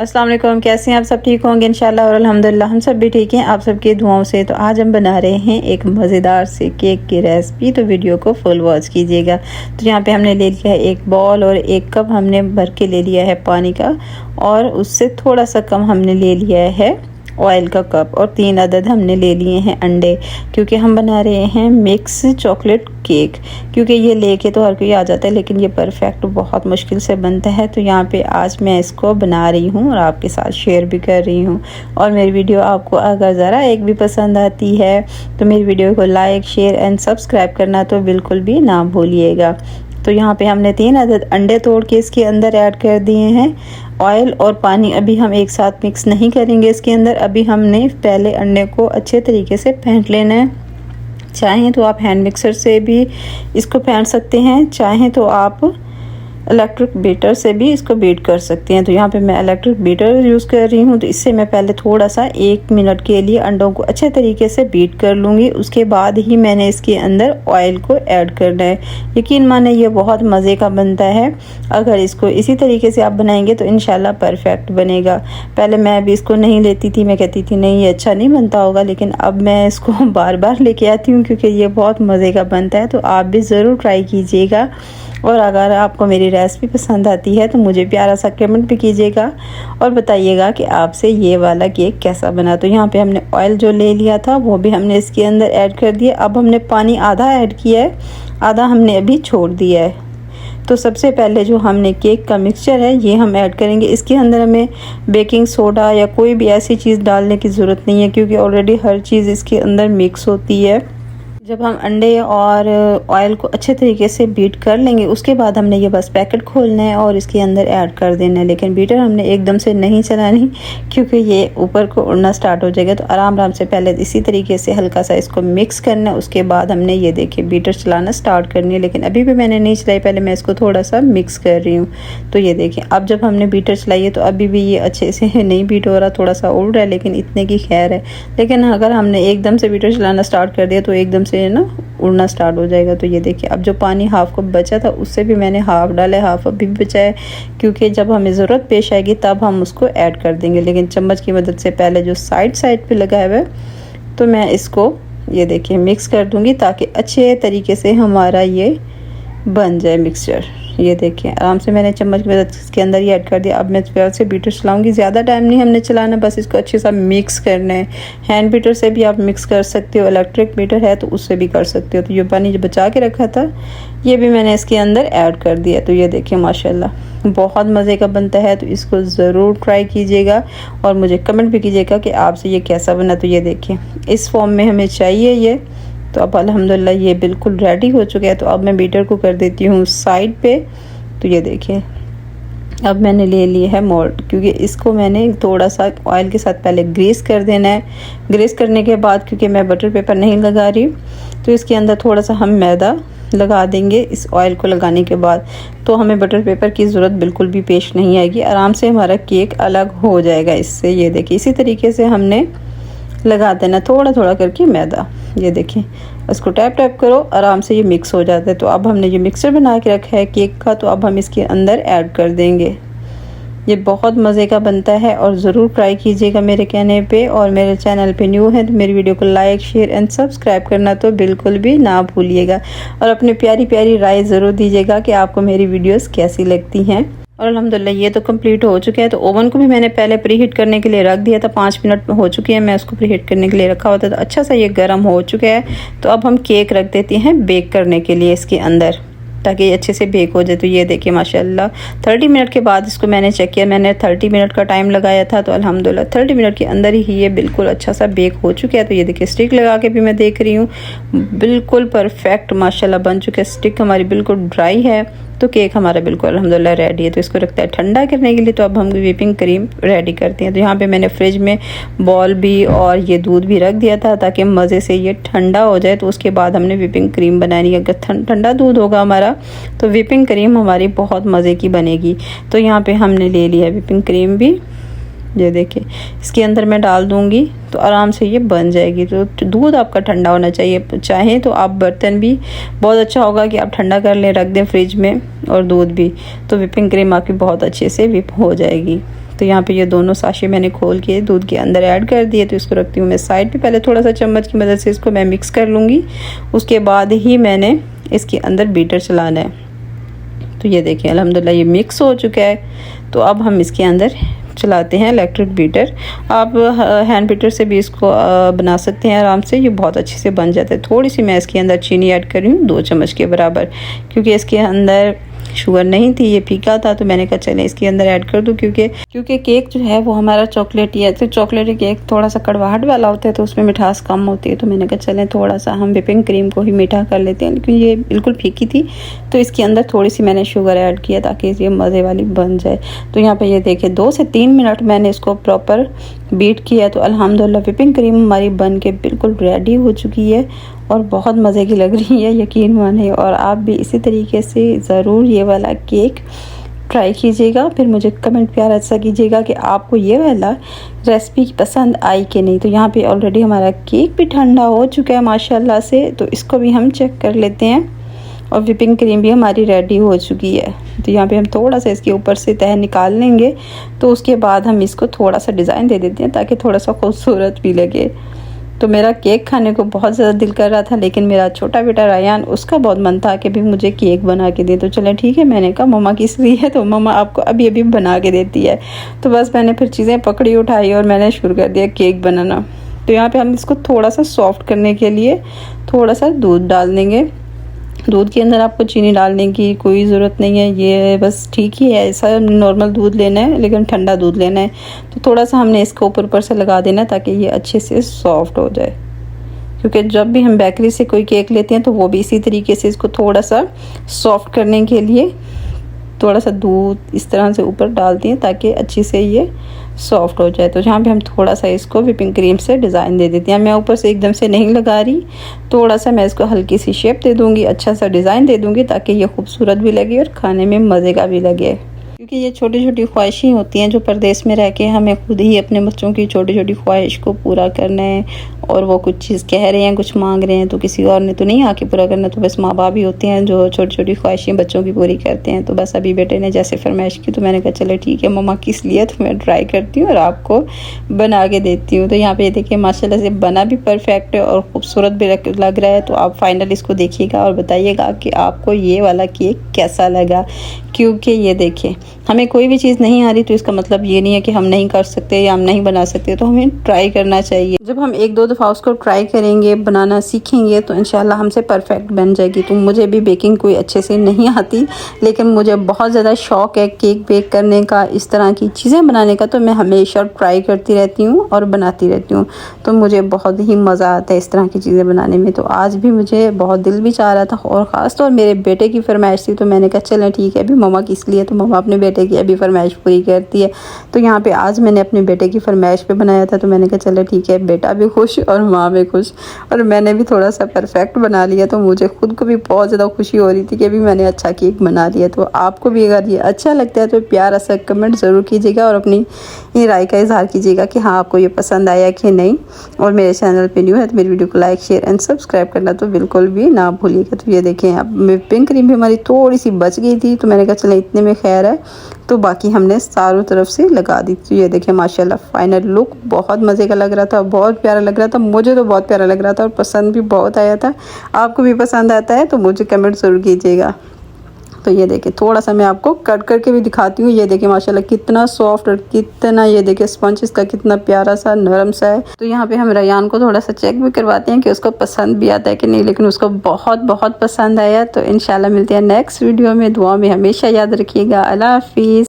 अस्सलाम वालेकुम। कैसे हैं आप सब? ठीक होंगे इंशाल्लाह और अल्हम्दुलिल्लाह हम सब भी ठीक हैं आप सबकी दुआओं से। तो आज हम बना रहे हैं एक मज़ेदार से केक की रेसिपी, तो वीडियो को फुल वॉच कीजिएगा। तो यहाँ पे हमने ले लिया है एक बॉल और 1 कप हमने भर के ले लिया है पानी का, और उससे थोड़ा सा कम हमने ले लिया है ऑयल का कप, और 3 अदद हमने ले लिए हैं अंडे, क्योंकि हम बना रहे हैं मिक्स चॉकलेट केक। क्योंकि ये लेके तो हर कोई आ जाता है, लेकिन ये परफेक्ट बहुत मुश्किल से बनता है। तो यहाँ पे आज मैं इसको बना रही हूँ और आपके साथ शेयर भी कर रही हूँ। और मेरी वीडियो आपको अगर ज़रा एक भी पसंद आती है तो मेरी वीडियो को लाइक, शेयर एंड सब्सक्राइब करना तो बिल्कुल भी ना भूलिएगा। तो यहाँ पे हमने 3 अदद अंडे तोड़ के इसके अंदर ऐड कर दिए हैं। ऑयल और पानी अभी हम एक साथ मिक्स नहीं करेंगे इसके अंदर। अभी हमने पहले अंडे को अच्छे तरीके से फेंट लेना है। चाहें तो आप हैंड मिक्सर से भी इसको फेंट सकते हैं, चाहें तो आप इलेक्ट्रिक बीटर से भी इसको बीट कर सकते हैं। तो यहाँ पे मैं इलेक्ट्रिक बीटर यूज़ कर रही हूँ। तो इससे मैं पहले थोड़ा सा 1 मिनट के लिए अंडों को अच्छे तरीके से बीट कर लूँगी। उसके बाद ही मैंने इसके अंदर ऑयल को ऐड करना है। यकीन माने ये बहुत मज़े का बनता है। अगर इसको इसी तरीके से आप बनाएंगे तो इंशाल्लाह परफेक्ट बनेगा। पहले मैं भी इसको नहीं लेती थी, मैं कहती थी नहीं ये अच्छा नहीं बनता होगा, लेकिन अब मैं इसको बार बार लेके आती हूँ क्योंकि ये बहुत मज़े का बनता है। तो आप भी ज़रूर ट्राई कीजिएगा। और अगर आपको मेरी रेसिपी पसंद आती है तो मुझे प्यारा सा कमेंट भी कीजिएगा और बताइएगा कि आपसे ये वाला केक कैसा बना। तो यहाँ पे हमने ऑयल जो ले लिया था वो भी हमने इसके अंदर ऐड कर दिया। अब हमने पानी आधा ऐड किया है, आधा हमने अभी छोड़ दिया है। तो सबसे पहले जो हमने केक का मिक्सचर है ये हम ऐड करेंगे। इसके अंदर हमें बेकिंग सोडा या कोई भी ऐसी चीज़ डालने की ज़रूरत नहीं है, क्योंकि ऑलरेडी हर चीज़ इसके अंदर मिक्स होती है। जब हम अंडे और ऑयल को अच्छे तरीके से बीट कर लेंगे उसके बाद हमने ये बस पैकेट खोलना है और इसके अंदर ऐड कर देना है। लेकिन बीटर हमने एकदम से नहीं चलानी, क्योंकि ये ऊपर को उड़ना स्टार्ट हो जाएगा। तो आराम आराम से पहले इसी तरीके से हल्का सा इसको मिक्स करना है। उसके बाद हमने ये देखिए बीटर चलाना स्टार्ट करनी है, लेकिन अभी भी मैंने नहीं चलाई, पहले मैं इसको थोड़ा सा मिक्स कर रही हूँ। तो ये देखिए अब जब हमने बीटर चलाई है तो अभी भी ये अच्छे से नहीं बीट हो रहा, थोड़ा सा उड़ रहा है, लेकिन इतने की खैर है। लेकिन अगर हमने एकदम से बीटर चलाना स्टार्ट कर दिया तो एकदम से ना उड़ना स्टार्ट हो जाएगा। तो ये देखिए अब जो पानी हाफ कप बचा था उससे भी मैंने हाफ डाला है, हाफ अभी भी बचा है, क्योंकि जब हमें ज़रूरत पेश आएगी तब हम उसको ऐड कर देंगे। लेकिन चम्मच की मदद से पहले जो साइड पे लगा हुआ है तो मैं इसको ये देखिए मिक्स कर दूंगी, ताकि अच्छे तरीके से हमारा ये बन जाए मिक्सचर। ये देखिए आराम से मैंने चम्मच की मदद से इसके अंदर ही ऐड कर दिया। अब मैं प्यार से बीटर चलाऊंगी, ज़्यादा टाइम नहीं हमने चलाना, बस इसको अच्छे से मिक्स करना है। हैंड बीटर से भी आप मिक्स कर सकते हो, इलेक्ट्रिक बीटर है तो उससे भी कर सकते हो। तो ये पानी जो बचा के रखा था ये भी मैंने इसके अंदर ऐड कर दिया। तो ये देखिए माशाल्लाह बहुत मज़े का बनता है। तो इसको ज़रूर ट्राई कीजिएगा और मुझे कमेंट भी कीजिएगा कि आपसे ये कैसा बना। तो ये देखिए इस फॉर्म में हमें चाहिए ये। तो अब अल्हम्दुलिल्लाह ये बिल्कुल रेडी हो चुका है। तो अब मैं बीटर को कर देती हूँ साइड पे। तो ये देखिए अब मैंने ले लिया है मोल्ड, क्योंकि इसको मैंने थोड़ा सा ऑयल के साथ पहले ग्रीस कर देना है। ग्रीस करने के बाद क्योंकि मैं बटर पेपर नहीं लगा रही तो इसके अंदर थोड़ा सा हम मैदा लगा देंगे। इस ऑयल को लगाने के बाद तो हमें बटर पेपर की ज़रूरत बिल्कुल भी पेश नहीं आएगी, आराम से हमारा केक अलग हो जाएगा इससे। ये देखिए इसी तरीके से हमने लगा देना थोड़ा थोड़ा करके मैदा। ये देखिए इसको टैप टैप करो, आराम से ये मिक्स हो जाता है। तो अब हमने जो मिक्सचर बना के रखा है केक का, तो अब हम इसके अंदर ऐड कर देंगे। ये बहुत मज़े का बनता है और ज़रूर ट्राई कीजिएगा मेरे कहने पे। और मेरे चैनल पे न्यू है तो मेरी वीडियो को लाइक, शेयर एंड सब्सक्राइब करना तो बिल्कुल भी ना भूलिएगा। और अपनी प्यारी प्यारी राय ज़रूर दीजिएगा कि आपको मेरी वीडियोस कैसी लगती हैं। और अल्हम्दुलिल्लाह ये तो कंप्लीट हो चुका है। तो ओवन को भी मैंने पहले प्री हीट करने के लिए रख दिया था, 5 मिनट हो चुके हैं, मैं उसको प्री हीट करने के लिए रखा हुआ था। तो अच्छा सा ये गर्म हो चुका है। तो अब हम केक रख देते हैं बेक करने के लिए इसके अंदर, ताकि ये अच्छे से बेक हो जाए। तो ये देखिए माशाल्लाह 30 मिनट के बाद इसको मैंने चेक किया, मैंने 30 मिनट का टाइम लगाया था। तो अल्हम्दुलिल्लाह 30 मिनट के अंदर ही ये बिल्कुल अच्छा सा बेक हो चुका है। तो ये देखिए स्टिक लगा के भी मैं देख रही हूँ, बिल्कुल परफेक्ट माशाल्लाह बन चुका है। स्टिक हमारी बिल्कुल ड्राई है, तो केक हमारा बिल्कुल अल्हम्दुलिल्लाह रेडी है। तो इसको रखता है ठंडा करने के लिए। तो अब हम व्हिपिंग क्रीम रेडी करते हैं। तो यहाँ पे मैंने फ्रिज में बॉल भी और ये दूध भी रख दिया था ताकि मज़े से ये ठंडा हो जाए। तो उसके बाद हमने व्हिपिंग क्रीम बनानी है। अगर ठंडा दूध होगा हमारा तो व्हिपिंग क्रीम हमारी बहुत मज़े की बनेगी। तो यहाँ पे हमने ले लिया व्हिपिंग क्रीम भी, ये देखिए इसके अंदर मैं डाल दूंगी तो आराम से ये बन जाएगी। तो दूध आपका ठंडा होना चाहिए, चाहे तो आप बर्तन भी बहुत अच्छा होगा कि आप ठंडा कर लें, रख दें फ्रिज में, और दूध भी, तो व्हिपिंग क्रीम आपकी बहुत अच्छे से व्हिप हो जाएगी। तो यहाँ पे ये दोनों साशे मैंने खोल के दूध के अंदर ऐड कर दिए। तो इसको रखती हूँ मैं साइड पे। पहले थोड़ा सा चम्मच की मदद से इसको मैं मिक्स कर लूँगी, उसके बाद ही मैंने इसके अंदर बीटर चलाना है। तो ये देखिए अल्हम्दुलिल्लाह ये मिक्स हो चुका है। तो अब हम इसके अंदर चलाते हैं इलेक्ट्रिक बीटर। आप हैंड बीटर से भी इसको बना सकते हैं आराम से, ये बहुत अच्छे से बन जाता है। थोड़ी सी मैं इसके अंदर चीनी ऐड कर रही हूँ 2 चम्मच के बराबर, क्योंकि इसके अंदर शुगर नहीं थी, ये फीका था। तो मैंने कहा चले इसके अंदर ऐड कर दूँ, क्योंकि केक जो है वो हमारा चॉकलेटी है। तो चॉकलेटी केक थोड़ा सा कड़वाहट वाला होता है, तो उसमें मिठास कम होती है। तो मैंने कहा चलें थोड़ा सा हम व्हिपिंग क्रीम को ही मीठा कर लेते हैं, लेकिन ये बिल्कुल फीकी थी। तो इसके अंदर थोड़ी सी मैंने शुगर ऐड किया ताकि ये मज़े वाली बन जाए। तो यहाँ पर ये देखिए 2 से 3 मिनट मैंने इसको प्रॉपर बीट किया। तो अल्हम्दुलिल्लाह व्हिपिंग क्रीम हमारी बन के बिल्कुल रेडी हो चुकी है और बहुत मज़े की लग रही है, यकीन माने। और आप भी इसी तरीके से ज़रूर ये वाला केक ट्राई कीजिएगा, फिर मुझे कमेंट प्यारा सा कीजिएगा कि आपको ये वाला रेसिपी पसंद आई कि नहीं। तो यहाँ पे ऑलरेडी हमारा केक भी ठंडा हो चुका है माशाल्लाह से। तो इसको भी हम चेक कर लेते हैं और व्हिपिंग क्रीम भी हमारी रेडी हो चुकी है। तो यहाँ पे हम थोड़ा सा इसके ऊपर से तह निकाल लेंगे। तो उसके बाद हम इसको थोड़ा सा डिज़ाइन दे देते हैं ताकि थोड़ा सा खूबसूरत भी लगे। तो मेरा केक खाने को बहुत ज़्यादा दिल कर रहा था, लेकिन मेरा छोटा बेटा रायान, उसका बहुत मन था कि भी मुझे केक बना के दे। तो चलें ठीक है, मैंने कहा मम्मा किस लिए है, तो मम्मा आपको अभी अभी बना के देती है। तो बस मैंने फिर चीज़ें पकड़ी उठाई और मैंने शुरू कर दिया केक बनाना। तो यहाँ पे हम इसको थोड़ा सा सॉफ्ट करने के लिए थोड़ा सा दूध डाल देंगे। दूध के अंदर आपको चीनी डालने की कोई ज़रूरत नहीं है, ये बस ठीक ही है। ऐसा नॉर्मल दूध लेना है, लेकिन ठंडा दूध लेना है। तो थोड़ा सा हमने इसको ऊपर से लगा देना ताकि ये अच्छे से सॉफ्ट हो जाए, क्योंकि जब भी हम बेकरी से कोई केक लेते हैं तो वो भी इसी तरीके से इसको थोड़ा सा सॉफ्ट करने के लिए थोड़ा सा दूध इस तरह से ऊपर डालती हैं ताकि अच्छी से ये सॉफ्ट हो जाए। तो यहाँ पे हम थोड़ा सा इसको व्हिपिंग क्रीम से डिज़ाइन दे देते हैं। मैं ऊपर से एकदम से नहीं लगा रही, थोड़ा सा मैं इसको हल्की सी शेप दे दूँगी, अच्छा सा डिज़ाइन दे दूँगी ताकि ये खूबसूरत भी लगे और खाने में मज़े का भी लगे। क्योंकि ये छोटी छोटी ख्वाहिशें होती हैं जो परदेश में रह के हमें खुद ही अपने बच्चों की छोटी छोटी ख्वाहिश को पूरा करना है। और वो कुछ चीज़ कह रहे हैं, कुछ मांग रहे हैं, तो किसी और ने तो नहीं आके पूरा करना। तो बस माँ बाप ही होते हैं जो छोटी छोटी ख्वाहिशें बच्चों की पूरी करते हैं। तो बस अभी बेटे ने जैसे फरमाइश की तो मैंने कहा चलो ठीक है मम्मा किस लिए, तो मैं ट्राई करती हूँ और आपको बना के देती हूँ। तो यहाँ पे देखिए माशाल्लाह से बना भी परफेक्ट है और ख़ूबसूरत भी लग रहा है। तो आप फाइनल इसको देखिएगा और बताइएगा कि आपको ये वाला केक कैसा लगा। क्योंकि ये देखिए हमें कोई भी चीज़ नहीं आ रही तो इसका मतलब ये नहीं है कि हम नहीं कर सकते या हम नहीं बना सकते। तो हमें ट्राई करना चाहिए। जब हम 1-2 दफ़ा उसको ट्राई करेंगे, बनाना सीखेंगे, तो इंशाल्लाह हमसे परफेक्ट बन जाएगी। तो मुझे भी बेकिंग कोई अच्छे से नहीं आती, लेकिन मुझे बहुत ज़्यादा शौक़ है केक बेक करने का, इस तरह की चीज़ें बनाने का। तो मैं हमेशा ट्राई करती रहती हूँ और बनाती रहती हूँ। तो मुझे बहुत ही मज़ा आता है इस तरह की चीज़ें बनाने में। तो आज भी मुझे बहुत दिल भी चाह रहा था और ख़ास तौर मेरे बेटे की फरमाइश थी। तो मैंने कहा चलें ठीक है, अभी मम्मा किस लिए, तो मम्मा अपने बेटे की अभी फरमाइश पूरी करती है। तो यहाँ पे आज मैंने अपने बेटे की फरमाइश पे बनाया था। तो मैंने कहा चलो ठीक है, बेटा भी खुश और माँ भी खुश, और मैंने भी थोड़ा सा परफेक्ट बना लिया। तो मुझे खुद को भी बहुत ज़्यादा खुशी हो रही थी कि अभी मैंने अच्छा केक बना लिया। तो आपको भी अगर ये अच्छा लगता है तो प्यारा सा कमेंट ज़रूर कीजिएगा और अपनी ये राय का इजहार कीजिएगा कि हाँ आपको ये पसंद आया कि नहीं। और मेरे चैनल पे न्यू है तो मेरी वीडियो को लाइक शेयर एंड सब्सक्राइब करना तो बिल्कुल भी ना भूलिएगा। तो ये देखें अब व्हिपिंग क्रीम भी हमारी थोड़ी सी बच गई थी, तो मैंने कहा चले इतने में खैर है। तो बाकी हमने चारों तरफ से लगा दी। तो ये देखिए माशाल्लाह फाइनल लुक बहुत मज़े का लग रहा था, बहुत प्यारा लग रहा था। मुझे तो बहुत प्यारा लग रहा था और पसंद भी बहुत आया था। आपको भी पसंद आता है तो मुझे कमेंट ज़रूर कीजिएगा। तो ये देखिए थोड़ा सा मैं आपको कट करके भी दिखाती हूँ। ये देखिए माशाल्लाह कितना सॉफ्ट और कितना, ये देखिए स्पंज इसका कितना प्यारा सा नरम सा है। तो यहाँ पे हम रयान को थोड़ा सा चेक भी करवाते हैं कि उसको पसंद भी आता है कि नहीं, लेकिन उसको बहुत बहुत पसंद आया। तो इंशाल्लाह मिलते हैं नेक्स्ट वीडियो में। दुआ में हमेशा याद रखिएगा। अल्लाह हाफिज़।